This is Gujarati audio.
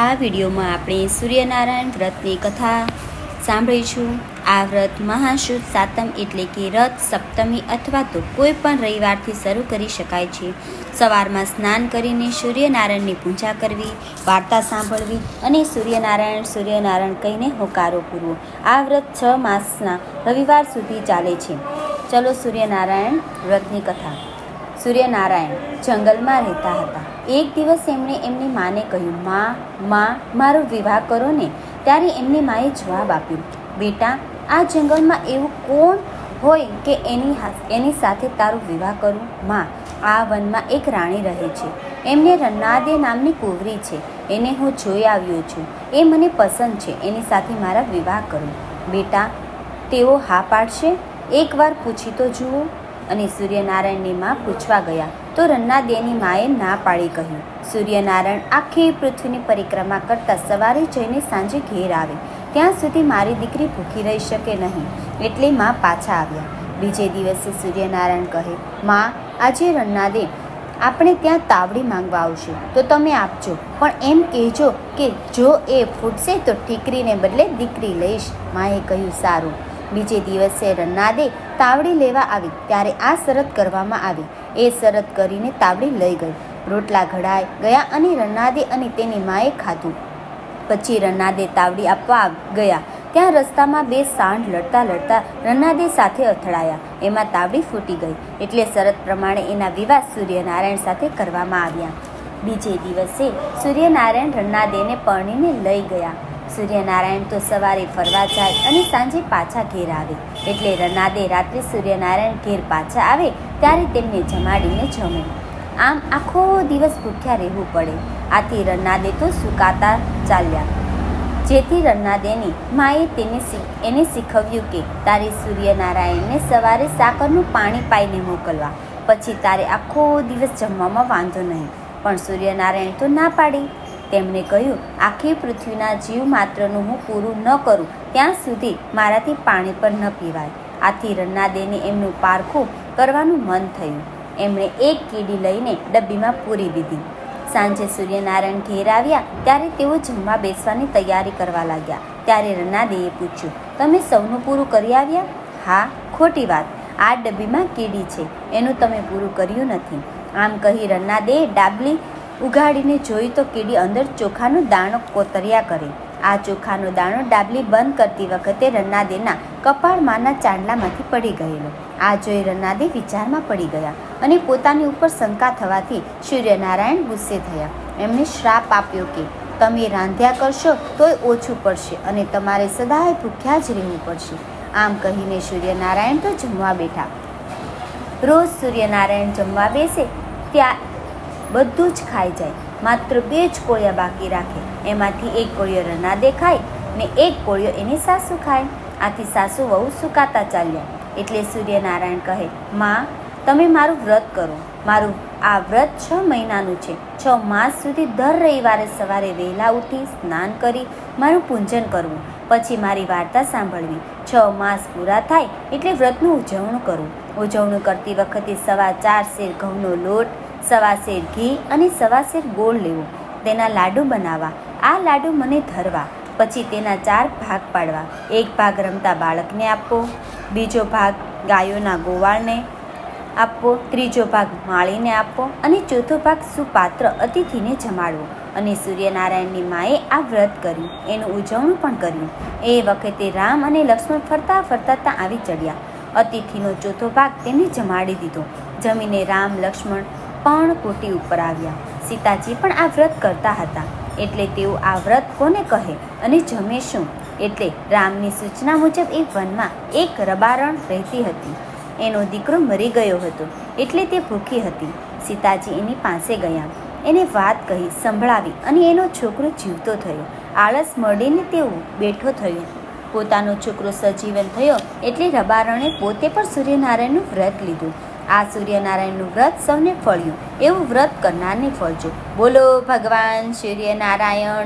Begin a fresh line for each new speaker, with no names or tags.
આ વિડીયોમાં આપણે સૂર્યનારાયણ વ્રતની કથા સાંભળીશું. આ વ્રત મહાશુદ્ધ સાતમ એટલે કે રથ સપ્તમી અથવા તો કોઈ પણ રવિવારથી શરૂ કરી શકાય છે. સવારમાં સ્નાન કરીને સૂર્યનારાયણની પૂજા કરવી, વાર્તા સાંભળવી અને સૂર્યનારાયણ કહીને હોકારો પૂરવો. આ વ્રત 6 માસના રવિવાર સુધી ચાલે છે. ચલો સૂર્યનારાયણ વ્રતની કથા. સૂર્યનારાયણ જંગલમાં રહેતા હતા. એક દિવસ એમણે એમની માને કહ્યું, માં મારો વિવાહ કરો ને. ત્યારે એમની માએ જવાબ આપ્યો, બેટા, આ જંગલમાં એવું કોણ હોય કે એની સાથે તારો વિવાહ કરું? માં, આ વનમાં એક રાણી રહે છે. એમને રન્નાદે નામની કુંવરી છે. એને હું જોઈ આવ્યો છું. એ મને પસંદ છે. એની સાથે મારા વિવાહ કરું. બેટા, તેઓ હા પાડશે? એકવાર પૂછી તો જુઓ. અને સૂર્યનારાયણની માં પૂછવા ગયા તો રન્નાદેની માએ ના પાડી કહ્યું, સૂર્યનારાયણ આખી પૃથ્વીની પરિક્રમા કરતા સવારે જઈને સાંજે ઘેર આવે, ત્યાં સુધી મારી દીકરી ભૂખી રહી શકે નહીં. એટલે માં પાછા આવ્યા. બીજે દિવસે સૂર્યનારાયણ કહે, માં, આજે રન્નાદે આપણે ત્યાં તાવડી માંગવા આવશે તો તમે આપજો, પણ એમ કહેજો કે જો એ ફૂટશે તો ઠીકરીને બદલે દીકરી લઈશ. માએ કહ્યું, સારું. બીજે દિવસે રન્નાદે તાવડી લેવા આવી ત્યારે આ શરત કરવામાં આવી. એ શરત કરીને તાવડી લઈ ગઈ. રોટલા ઘડાઈ ગયા અને રન્નાદે અને તેની માએ ખાધું. પછી રન્નાદે તાવડી આપવા ગયા ત્યાં રસ્તામાં 2 સાંઢ લડતા રન્નાદે સાથે અથડાયા. એમાં તાવડી ફૂટી ગઈ. એટલે શરત પ્રમાણે એના વિવાહ સૂર્યનારાયણ સાથે કરવામાં આવ્યા. બીજે દિવસે સૂર્યનારાયણ રન્નાદેને પરણીને લઈ ગયા. સૂર્યનારાયણ તો સવારે ફરવા જાય અને સાંજે પાછા ઘેર આવે. એટલે રન્નાદે રાત્રે સૂર્યનારાયણ ઘેર પાછા આવે ત્યારે તેમને જમાડીને જમે. આમ આખો દિવસ ભૂખ્યા રહેવું પડે. આથી રન્નાદે તો સુકાતા ચાલ્યા. જેથી રન્નાદેની માએ એને શીખવ્યું કે તારે સૂર્યનારાયણને સવારે સાકરનું પાણી પાઈને મોકલવા, પછી તારે આખો દિવસ જમવામાં વાંધો નહીં. પણ સૂર્યનારાયણ તો ના પાડી. તેમણે કહ્યું, આખી પૃથ્વીના જીવ માત્રનું હું પૂરું ન કરું ત્યાં સુધી મારાથી પાણી પણ ન પીવાય. આથી રન્નાદેને એમનું પારખું કરવાનું મન થયું. એમણે એક કીડી લઈને ડબ્બીમાં પૂરી દીધી. સાંજે સૂર્યનારાયણ ઘેર આવ્યા ત્યારે તેઓ જમવા બેસવાની તૈયારી કરવા લાગ્યા. ત્યારે રન્નાદેએ પૂછ્યું, તમે સૌનું પૂરું કરી આવ્યા? હા. ખોટી વાત, આ ડબ્બીમાં કીડી છે, એનું તમે પૂરું કર્યું નથી. આમ કહી રન્નાદેએ ડાબલી ઉઘાડીને જોઈ તો કીડી અંદર ચોખાનો દાણો કોતર્યા કરે. આ ચોખાનો દાણો ડાબલી બંધ કરતી વખતે રન્નાદેના કપાળમાંના ચાંદલામાંથી પડી ગયેલો. આ જોઈ રન્નાદે વિચારમાં પડી ગયા અને પોતાની ઉપર શંકા થવાથી સૂર્યનારાયણ ગુસ્સે થયા. એમને શ્રાપ આપ્યો કે તમે રાંધ્યા કરશો તોય ઓછું પડશે અને તમારે સદાય ભૂખ્યા જ રહેવું પડશે. આમ કહીને સૂર્યનારાયણ તો જમવા બેઠા. રોજ સૂર્યનારાયણ જમવા બેસે ત્યાં બધું જ ખાઈ જાય. માત્ર 2 જ કોળિયા બાકી રાખે. એમાંથી એક કોળિયો રન્નાદે ખાય ને એક કોળિયો એની સાસુ ખાય. આથી સાસુ વહુ સુકાતા ચાલ્યા. એટલે સૂર્યનારાયણ કહે, માં, તમે મારું વ્રત કરો. મારું આ વ્રત 6 મહિનાનું છે. 6 માસ સુધી દર રવિવારે સવારે વહેલા ઉઠી સ્નાન કરી મારું પૂજન કરવું, પછી મારી વાર્તા સાંભળવી. 6 માસ પૂરા થાય એટલે વ્રતનું ઉજવણું કરવું. ઉજવણું કરતી વખતે 4.25 સેર ઘઉંનો લોટ, 1.25 સેર ઘી અને 1.25 સેર ગોળ લેવો. તેના લાડુ બનાવવા. આ લાડુ મને ધરવા. પછી તેના 4 ભાગ પાડવા. એક ભાગ રમતા બાળકને આપવો, બીજો ભાગ ગાયોના ગોવાળને આપવો, ત્રીજો ભાગ માળીને આપવો અને ચોથો ભાગ સુપાત્ર અતિથિને જમાડવો. અને સૂર્યનારાયણની માએ આ વ્રત કર્યું. એનું ઉજવણું પણ કર્યું. એ વખતે રામ અને લક્ષ્મણ ફરતા ત્યાં આવી ચડ્યા. અતિથિનો ચોથો ભાગ તેને જમાડી દીધો. જમીને રામ લક્ષ્મણ પણ કોટી ઉપર આવ્યા. સીતાજી પણ આ વ્રત કરતા હતા. એટલે તેઓ આ વ્રત કોને કહે અને જમે શું? એટલે રામની સૂચના મુજબ એ વનમાં એક રબારણ રહેતી હતી. એનો દીકરો મરી ગયો હતો એટલે તે ભૂખી હતી. સીતાજી એની પાસે ગયા, એને વાત કહી સંભળાવી અને એનો છોકરો જીવતો થયો. આળસ મળીને તેઓ બેઠો થયો. પોતાનો છોકરો સજીવન થયો એટલે રબારણે પોતે પણ સૂર્યનારાયણનું વ્રત લીધું. આ સૂર્યનારાયણનું વ્રત સૌને ફળ્યું. એવું વ્રત કરનારને ફળજો. બોલો ભગવાન સૂર્યનારાયણ.